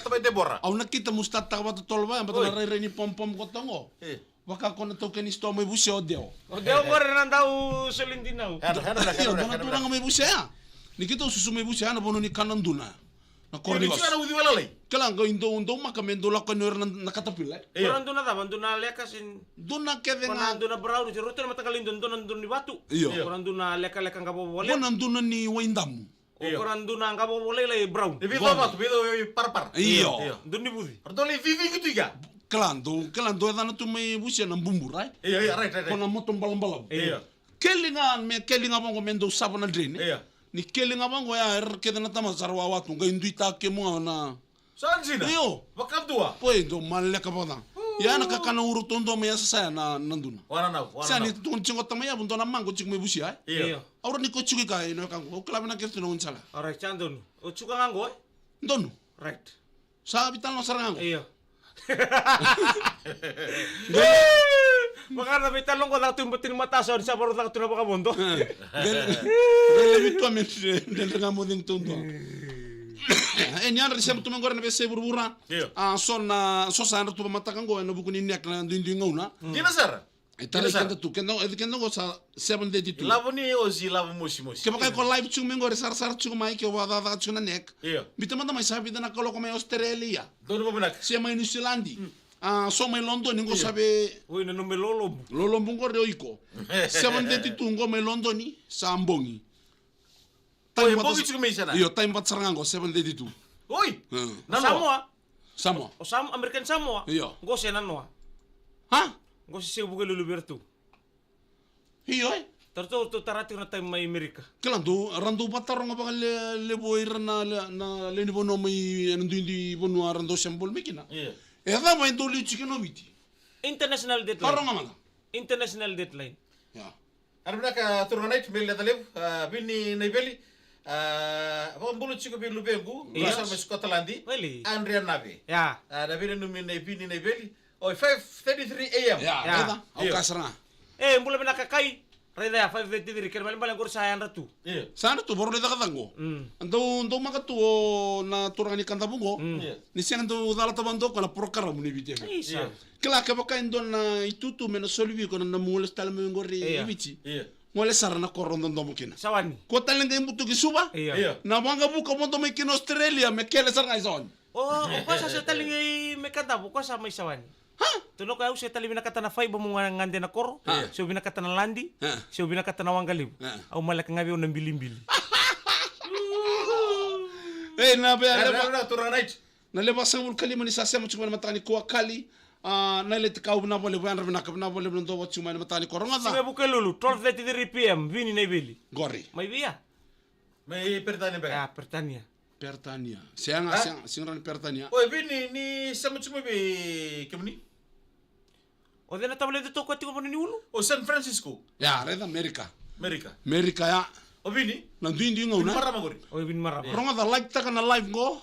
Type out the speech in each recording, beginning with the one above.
tambay Deborah. Au nakita mustat ta ba tolba ba Oi. na re ni pom kotongo. Waka ko na to ken isto may busya odeo. O deo mo rin daw solindinaw. Yo na turang may busya. Nikito susu may busya na bono ni kananduna. Na Korni kornibas. na udi wala lay. Kailangan ko indo makamendo la ko na nakatapil. Kurang doon na daman, doon na lekasin. Doon na keve Kurang nga. doon na brown, si Ruto na matagalin doon ni Batu. Iyo. Kurang doon na leka-lekang kabobole. Doon nandun na ni Waindamu. O kurang doon na ang kabobole lay brown. Di bito ba? Bito par. Iyo. Doon ni Budi. Perdoli vivi gitu ya. Kailangan do na to may busya ng bumburay. Iya, right. Ko na motong balam-balam. Iya. Kelingan mo mendo sabo na drain. Iya. Ni kelinga bango ya keda na tama sarwa watu ga induita ke mo na. Saan sina? Iyo. Wakam tua. Poy do malle ka bana. Ya na kakana uruton do me sa na nanduna. Wana na. Sa ni tun chingo tamaya bunto na mango chik me busia. Iya. Aura ni ko chuki ka ino kan o klabe na kerto no unsala. Alright, candun. O chuka nganggo. Ndonu. Right. Sa bital no sarango. Iyo. Baka na talong ko na tumbutin mata sa baru na tunapa ka bondo. Gele to men den nga mo din tundo. Nyaan risem tumen gore na be se burbura. So sa na to matakan go na bukuni nek na dindu ngona. Dina sar. Itara kenda tu kenda go sa 782. Lavu ni ozi lavu moshi. Ke bakay ko live chung mengore sar chung mai ke wada chung na nek. Iya. Bitama mai sabi na kalo ko mai Australia. Dono babunak. Si mai New Zealand. So mai London ngo sabe Uy, na numelolo. lolo bungo re oiko. 782 ngo mai London ni sa Ambongi. Oy, bogi chuku mai sana. Iyo time pat sarango 782. Oy. Samoa. Samo. O American Samoa. Iyo. Go senanoa. Ha? Go si buga lulubertu. Iyo. Tarto to tarati na tayo may Amerika. Kelandu randu patarong nga bakal le boir na le ni bono mai andundi bono rando symbol mekina. Iya. Eda mai doli chikeno biti. International deadline. Tarong nga mana. International deadline. Ya. Arbnaka turunait mel lev bini naibeli. Abang bulu chiku bi lubengu. Masal mes Scotland. Wali. Andrea Nave. Ya. Da bini numi bini naibeli. Oy 5:33 AM. Ya, eda. Au Iyo. kasra. Mbula binakakai. Reda 5:23 kermal balang kursayan ratu. Iya. Sana tu baru leda katango. Ando makatu na turani kanta bungo. Ni siang ando dala tabando kana program ni bite. Isa. Kela ka baka indon na itutu mena solvi kono na mules tal me ngori Iya. ibici. Iya. Ngole sarana korondo ndo mukina. Sawani. Ko talenga imbutu kisuba. Iya. Na banga buka mondo me kin Australia me kele saranga ison. Oh, ko sa talingi me kanta ko sa may sawani. Ha? Tuno kayo siya tali binakata na fay ba mo nga ngande na koro? Siya binakata na landi? Siya binakata na wanggalib? Au malak nga biyo ng bilim-bili. Eh na be Arbnaka turunait. na leba sangul kalima ni sasema chuma matani ko kali. Na ile tikau na bole bwana na bole ndo wa chuma matani ko ronga Siya buka lulu, 12:33 PM, vini na ibili. gori. May biya? May pertani ba? Ah, pertania. Pertania. Siang ran pertania. Oy bini ni sama chuma bi kemni? O de na tablet dito ko tiko mo ni ulo. O San Francisco. Ya, red America. Amerika. America ya. O bini? Na duindi ngona. Marama gori. O vini marap. Ronga da like taka na live go,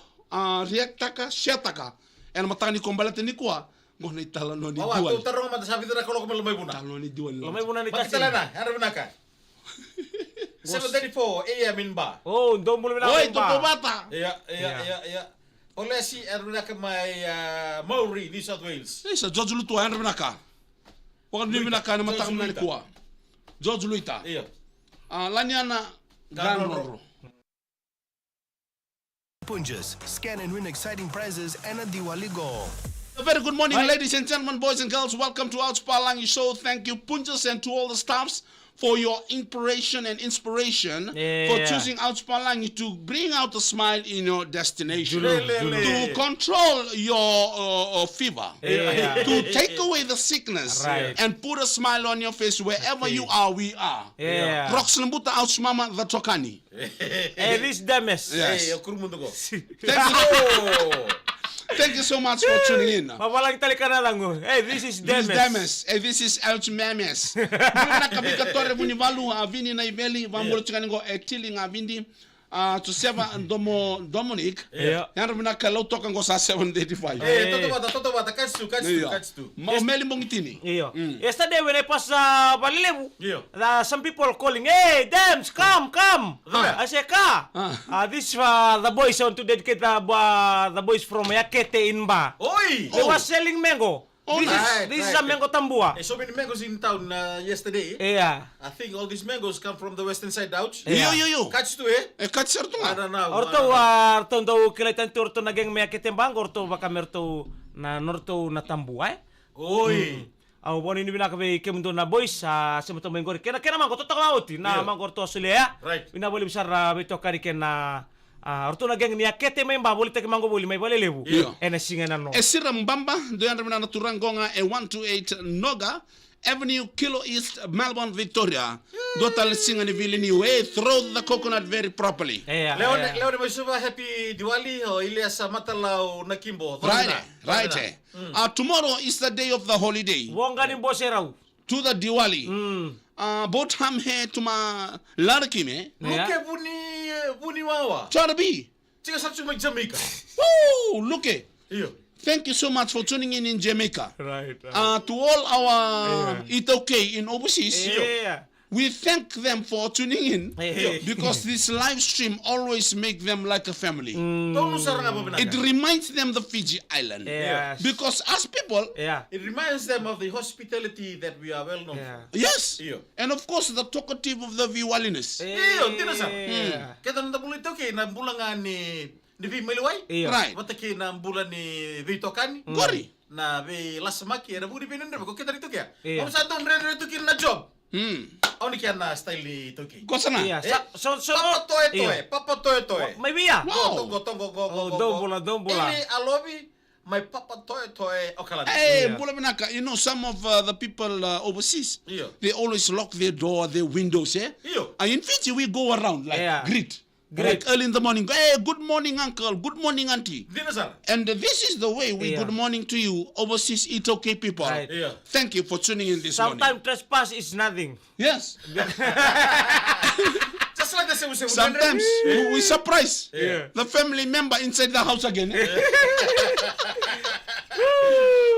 react taka, share taka. En matani kombalate ni kwa, go na itala no ni Awa dual. tu tarong mata sabi tara kalau kemel may buna. Talo ni dual. Lamay mo na ni Makita Tassin. na, Arbnaka. 7:34 AM in ba? Oh, ndo mo na Oi, to bata. Iya. Oleh si Arbnaka may Maori, New South Wales. Isa George Lutu en rebnaka. Wa ni rebnaka na matakam na ni kwa. George Luita. Iya. Lanyana Ganro. Punjas. Scan and win exciting prizes and a Diwali goal. A very good morning, ladies and gentlemen, boys and girls. Welcome to Outspalangi Show. Thank you, Punjas, and to all the staffs for your inspiration for choosing Outspalangi to bring out a smile in your destination, to control your fever, to take away the sickness, and put a smile on your face wherever you are. We are. Roxlambuta Outsmama the Tokani. This Demes. Yes. Kurumundo ko. Thank you so much for tuning in. Mawalang tali ka na lang. This is This is Demes. Demes. This is Elch Memes. Muna kabika tore buni valu avini na ibeli vambulo chikani go etiling avindi to 7 Dominic. Iya. Yang rena kalau tokan ko sa 785. Toto bata, catch two. Mau meli mong itini. Iyo. Yesterday when I pass Balilebu, Iyo. some people calling, "Hey, Dems, come." I say, "Ka." This the boys want to dedicate the boys from Yakete Inba. Oi! They was selling mango. This is a mango tambua. So many mangoes in town yesterday. Yeah. I think all these mangoes come from the western side out. Yo. Catch two, eh? Katser to I nga. don't know. Orto kilaitan tu orto nageng Yakete Bang orto baka merto na norto na tambua. Oi! Au boni ni binaka be kemundo na boys sa semuto mengori kena mango to takauti na mango orto Australia. Right. Bina boleh besar beto kari kena orto nageng ni Yakete memba boleh take mango boleh mai boleh lebu. Ena singa no. Esira Mbamba, do you remember Turangonga e 128 Noga Avenue, Kilo East, Melbourne, Victoria. Dotal singani vilini way, throw the coconut very properly. Leone Masuba, happy Diwali or Ilias Matalao Nakimbo. Right. Tomorrow is the day of the holiday. Wongani boserau. To the Diwali. Both ham here to my Larkime. Look Buni Wawa. Charabi. Take us to Jamaica. Woo! Look it. Here. Thank you so much for tuning in Jamaica. Right. To all our It Okay in overseas, we thank them for tuning in because this live stream always make them like a family. It reminds them the Fiji Island. Because as people, it reminds them of the hospitality that we are well known for. Yes. And of course the talkative of the Viwaliness. Kita nanda bulan itu ke na bulan ni Vimeliwai. Right. Mataki na bulan ni Vitokani. Gori. Na vi lasamaki na budi pinun ko kita itu kaya. Kamu satu nre itu kira na job. Oni kaya na style ni itu kaya. Kosana. So Papa toe. May biya. Go. Dombola. Ini alobi. My papa toe okalan. Hey, Bulabinaka, you know some of the people overseas, they always lock their door, their windows, in Fiji we go around like greet. Like early in the morning, hey, good morning uncle, good morning auntie. And this is the way we good morning to you, overseas It Okay people. Thank you for tuning in this morning. Sometimes trespass is nothing. Yes. Just like the Sometimes we surprise the family member inside the house again.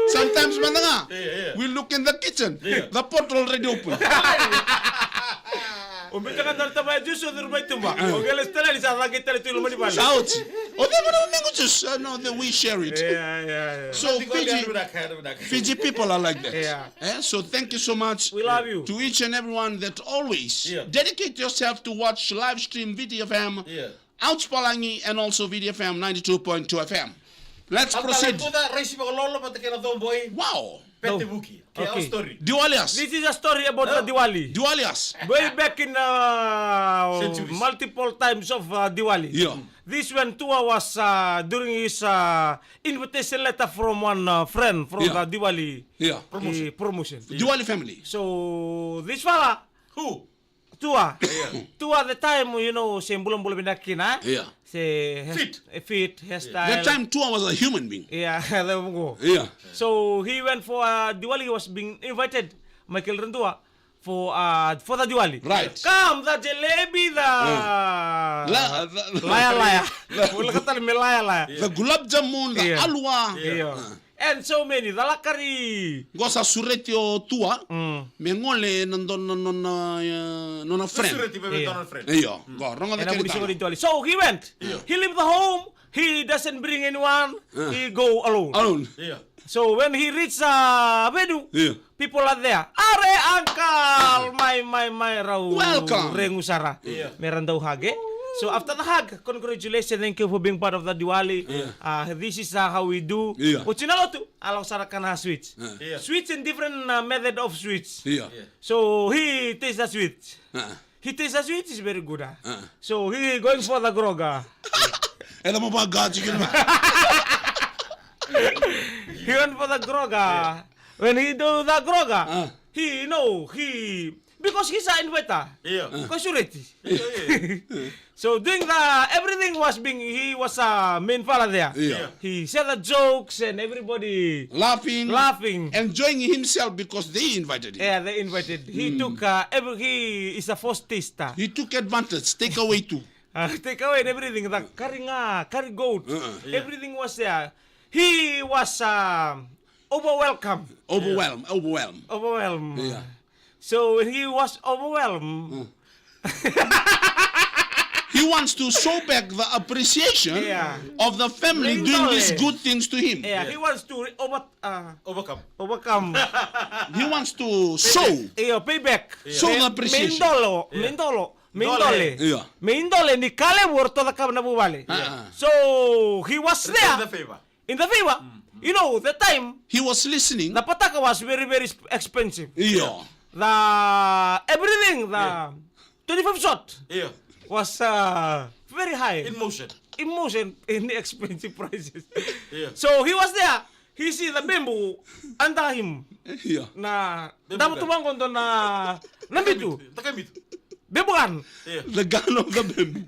Sometimes we look in the kitchen, the pot already open. Umbitakan dari tempat jus atau rumah itu mbak. Oke, setelah di sana kita itu rumah di mana? Shout. Oh, they want mango juice. No, we share it. So Fiji people are like that. So thank you so much. We love you. To each and everyone that always dedicate yourself to watch live stream Video FM, Outs Palangi, and also Video FM 92.2 FM. Let's proceed. Wow. Okay. Diwalias. This is a story about the Diwali. Diwalias. Way back in multiple times of Diwali. This when Tua was during his invitation letter from one friend from the Diwali promotion. Diwali family. So this fella, who? Tua. Tua the time, say bulan-bulan binakin, fit hairstyle. That time Tua was a human being. So he went for Diwali. He was being invited, Michael Rendua, for the Diwali. Right. Come, the jalebi, the laya. The gulab jamun, the alwa. And so many, the lakari. Gosa suretio Tua, mengole non friend. So he went. He left the home. He doesn't bring anyone. He go alone. So when he reached Bedu, people are there. Are uncle, my rau. Welcome. Rengusara. Merandau hage. So after the hug, congratulations, thank you for being part of the Diwali. This is how we do. Uchinalotu, alang sarakan sweets. Sweets in different method of sweets. So he tastes the sweets. He tastes the sweets is very good. So he going for the groga. He went for the groga. When he do the groga, he because he's an invitor. So doing everything was he was a main fella there. He said the jokes and everybody laughing, enjoying himself because they invited him. Yeah, they invited. He took he is a first taster. He took advantage, take away too. Take away and everything. The carry goat. Everything was there. He was overwhelmed. Overwhelmed. Yeah. So when he was overwhelmed, he wants to show back the appreciation of the family doing these good things to him. Yeah, he wants to overcome. He wants to show. Payback. Show the appreciation. Mindole. Yeah. Mindole ni kalebur to the kam na bubali. So he was there. In the favor. You know, the time He was listening. the pataka was very, very expensive. Yeah. The everything, the 25 shot was very high. In motion in the expensive prices. So he was there. He see the bamboo under him. Yeah. Na dapat tumangon to na nambitu. Bebugan. The gun of the bamboo.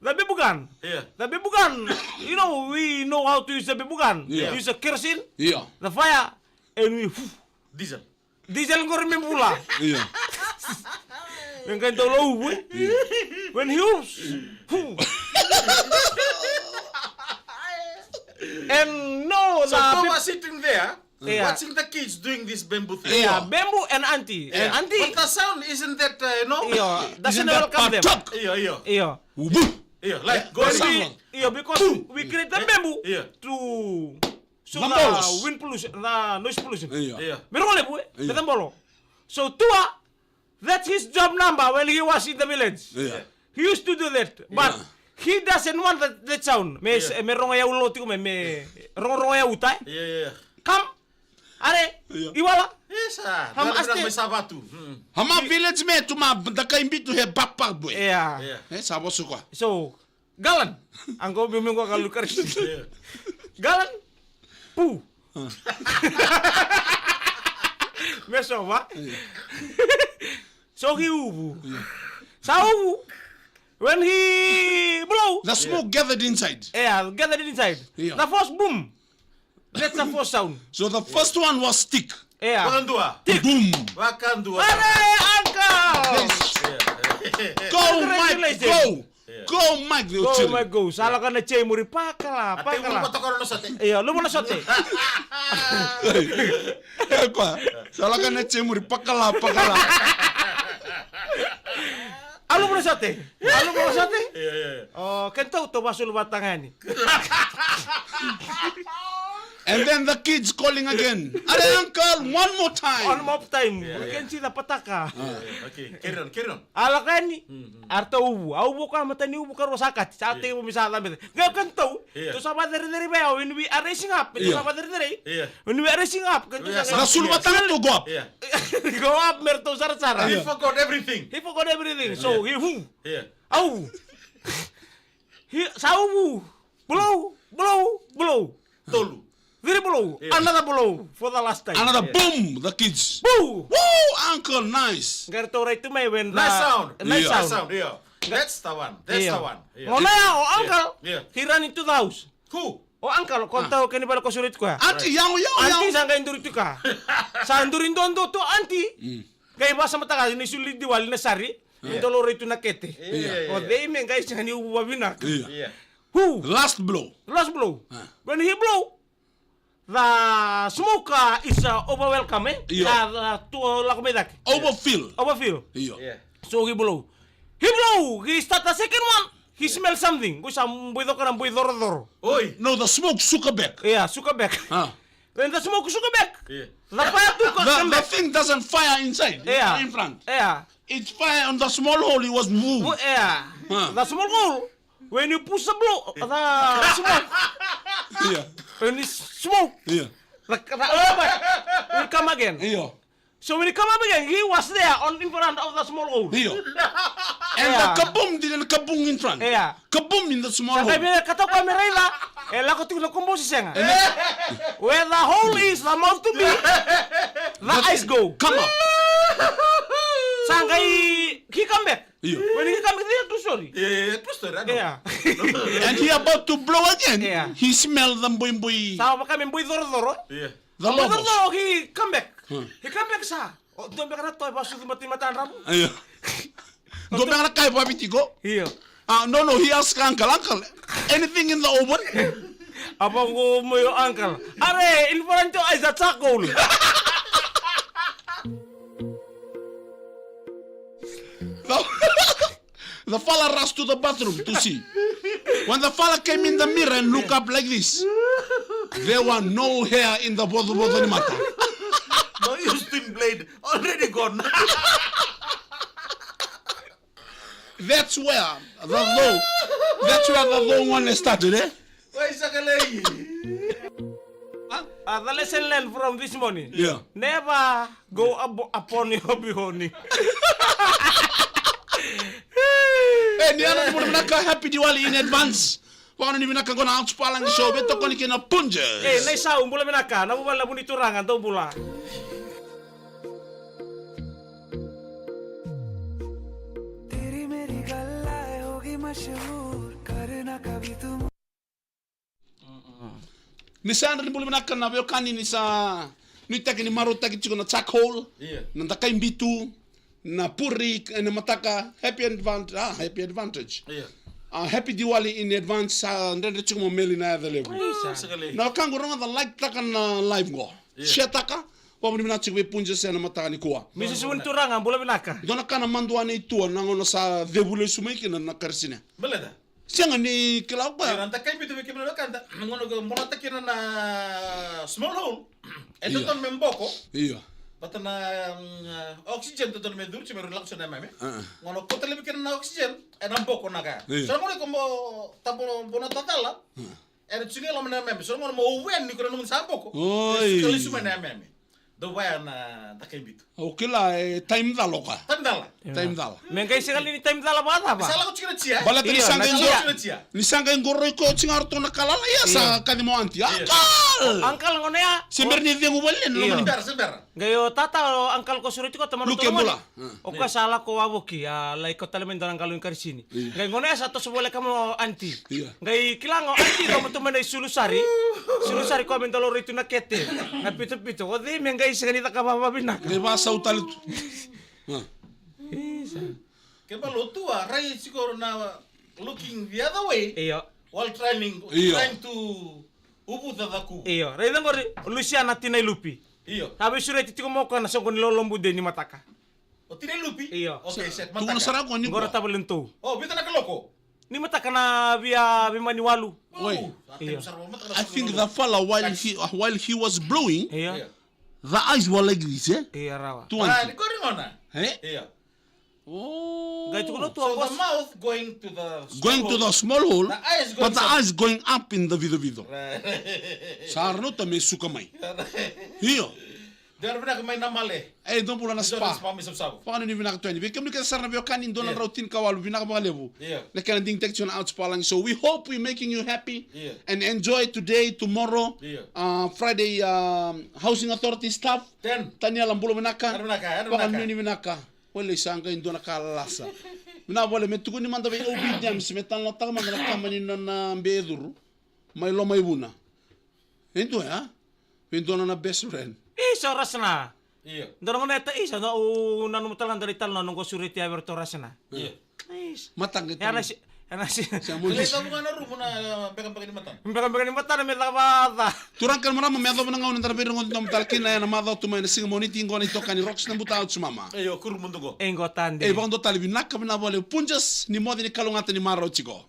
The bebugan. The bebugan. You know, we know how to use the bebugan. Use the kerosene, Yeah. the fire, and we diesel ko rin pula. Yeah. Yung ganito low, when he was, and no, So Paul was sitting there, Yeah. watching the kids doing this bamboo thing. yeah, bamboo and auntie. And auntie, But the sound isn't that, doesn't Isn't that welcome them. patok? like Because going. because we create the bamboo to so The the noise. wind pollution, the noise pollution. Yeah. Meron ko lepo betambolo. So Tua, that's his job number when he was in the village. Yeah. He used to do that, but he doesn't want that sound. Me ronga ya ulo tiko me ronga ya utai. Come, are iwala. Yes, Ham Barang aste- may sabatu. Hama village me to ma daka imbi to he backpack boy. Yeah. Sabo suka. So galan, angko biming ko kalukar. Galan, pu. Meso ba? So he ubu. Sa ubu. When he blow, The smoke gathered inside. gathered inside. Yeah. The first boom. That's the first sound. So the first one was stick. Wakandua. Boom. Wakandua. Are, uncle! Go Mike, Congratulations. go. Go Mike. they will Oh tell my you. God, salah ka na chay muri pakala, Ate mo pakala. patokoro no sate. Lumo na sote. Kwa, salah ka na chemuri pakala. Lumo na sote. Lumo na sote. Oh, kento to basul batangan ni. And then the kids calling again. Are uncle, one more time. On more time. We can see the pataka. Okay, carry on. Alakan ni. Arta ubu. Ubu ka mata ni ubu ka rosakat. Sa ate mo misala mit. Ngayon kento. To sa badere ba when we are racing up. To sa badere. When we are racing up, kento sa. Rasul batang to go up. Go up merto sara-sara. He forgot everything. He forgot everything. So he who? Yeah. Au. He sa ubu. Blow. Tolu. Very blow. Another blow for the last time. Another boom, the kids. Boo. Woo, uncle, nice. Garto right to me when Nice sound. Nice Yeah. sound. Yeah. That's the one. That's the one. Ngonaya o uncle. Yeah. He ran into the house. Who? O uncle, konta ko kanibala ko sulit ko. Auntie, Auntie sangga indurito ka. Sa indurin dondo to auntie. Kaya basa matagal ni sulit diwali na sari. Indolo rito na kete. O they men guys hani ubabinak. Yeah. Who? Last blow. Last blow. When he blow, the smoke is overwhelming. Yeah. To lakumedak. Overfill. Yeah. So he blow. He start the second one. He smell something. Gusa buido ka ng buidor-dor. Oi. No, the smoke suka back. Yeah, suka back. When the smoke suka back. Yeah. The fire took The thing doesn't fire inside. Yeah. In front. Yeah. It's fire on the small hole. It was moved. Yeah. The small hole. When you push the blow, the smoke. Yeah. When it's smoke, Yeah. the will come again. Yeah. So when he come up again, he was there in front of the small hole. Yeah. And the kaboom didn't kaboom in front. Yeah. Kaboom in the small Kaya hole. bila kata ko merela, lako tingnan komposi siya nga. Where the hole is, the mouth to be, the eyes go. Come up. Sangkay, he come back. Yeah. When he come back, they are too sorry. Yeah, true story. I know. Yeah. And he about to blow again. Yeah. He smelled the boy. Sama kami boy doro-doro. Yeah. The lobos. Doro-doro, he come back. He come back sa. O, doon ba ka na to, baso mati mataan ramo? Yeah. Go back na kay papi tigo. Iya. No, he asked uncle, anything in the oven? Apa ko mo yung uncle? Are, in front of is a charcoal. The fella rushed to the bathroom to see. When the fella came in the mirror and looked up like this, there were no hair in the bottom of the mata. No, your steam blade already gone. That's where the low one started, eh? Why is that? The lesson learned from this morning. Yeah. Never go upon your bihoni. Hey, niana ni muna happy Diwali in advance. Wala ni minaka ko na out palang show beto ko ni kina punjes. Eh, naisa umbula minaka, nabubala mo ni turangan to bula. तेरी मेरी गल्लाए होगी मशहूर करना कभी तुम Ni sana ni muna minaka na vyo kani ni sa nuitaki ni marutaki chiko na charcoal. Yeah. Na taka imbitu na puri na mataka happy advantage. Yeah. Happy Diwali in advance ndende chiko mo meli na the level. Sakali. Na kangu ronga the like taka na live go. Share taka. Wa mo minaka chiko punje sa na mataka ni kuwa. Misi sumun turangan bula minaka. Dona kana manduane itua nangono sa debule sumeki na karsine. Beleda. Sianga ni kilau ba? Kira takai bitu bikin na kanda. Ngono go mona takina na small hole. Ito ton memboko. Iya. Bata na oxygen to ton medur ci meru lakso na mame. Ngono ko tele bikin na oxygen en boko na ka. So ngono ko mo tapo bona tatala. En tsinge lo na mame. So ngono mo wen ni ko no sa boko. Oi. Kali suma na mame. Do waya na takai bitu. Okila time daloka. Tandala. Time dal. Mengkai sekali ni time dala bata ba? Sala ko chira chia. Bala tani Iya, sanga na ngoro. chia. Ni sanga ngoro ko cingar to na kalala ya sa kadimo anti. Akal. Angkal ngono ya. Semerni dengu balen Iya. no. Sebar. Gayo tata o angkal ko suruti ko tamano Luke mula. Oka sala ko wabuki lai ko talamen dorang kalun karsini. Gay ngono ya satu sebole kamo anti. Iya. Gay kilango anti kamu tuh menai sulusari. Sulusari ko amendalo itu na kete. Na pito ko di mengay sekali ta kababa binak. Ke ba sautal. Keba lo tua rai sikoro na looking the other way Iyo. while trying Iya. to ubu tadaku. Iyo. Rai ngori Luciana tinai lupi. Iyo. Habi surat itu mo ko na so ko nilolombu de ni mataka. O tine lupi? Iyo. Okay, set Tu na mataka. sarako ni. Ngora tabelento. Oh, bita na kaloko. Ni mataka na via bimaniwalu. Wait. Iya. I think the fella while he was blowing, Iyo. the eyes were like this, eh? Iya rawa. Tu Ah, anti. di kori ngona. Eh? Iya. Oh. Gay tukulo tu So the bos. mouth going to the Going to the small hole, The eyes going but the some- eyes going up in the vido. Sarno ta me suka mai. Iyo. Dia bina kamay na male. Eh, don't pula na Spa. spa. Spa mi sabsabo. Paano ni vinaka 20? Bekam ni ka sarna vyo kanin doon Yeah. ang routin kawalu vinaka mga lebu. Yeah. Na kana ding teksyon out spa lang. So we hope we're making you happy Yeah. and enjoy today, tomorrow, Yeah. Friday housing authority staff. Then Tanya lang bulo vinaka. Ano vinaka? Ano Pakan vinaka? ni vinaka. Wala isang kain doon nakalasa. Mina wala metuko ni manda be obedience metan la tama na kama ni na beduru. May lo may buna. Ento ya. Ento na best friend. Isa rasna. Iya. Dorong na ita isa na nanu mutalan dari tal nanu ko suriti aberto rasna. Iya. Nice. Matang ito. Ya nasi Siya mo Kaya tabu nga na rumo na pegang-pegang di mata. Mbaka ni mata na meta bata. Turang kan marama me ado nang ntar pero ngon tam talkin na mado tu mai sing moniti ngoni to kan rocks na buta out sumama. Ayo, kuru mundo go. Engotan de. E bang do talibi nakka na bole punjas ni modi ni kalungata ni maro chigo.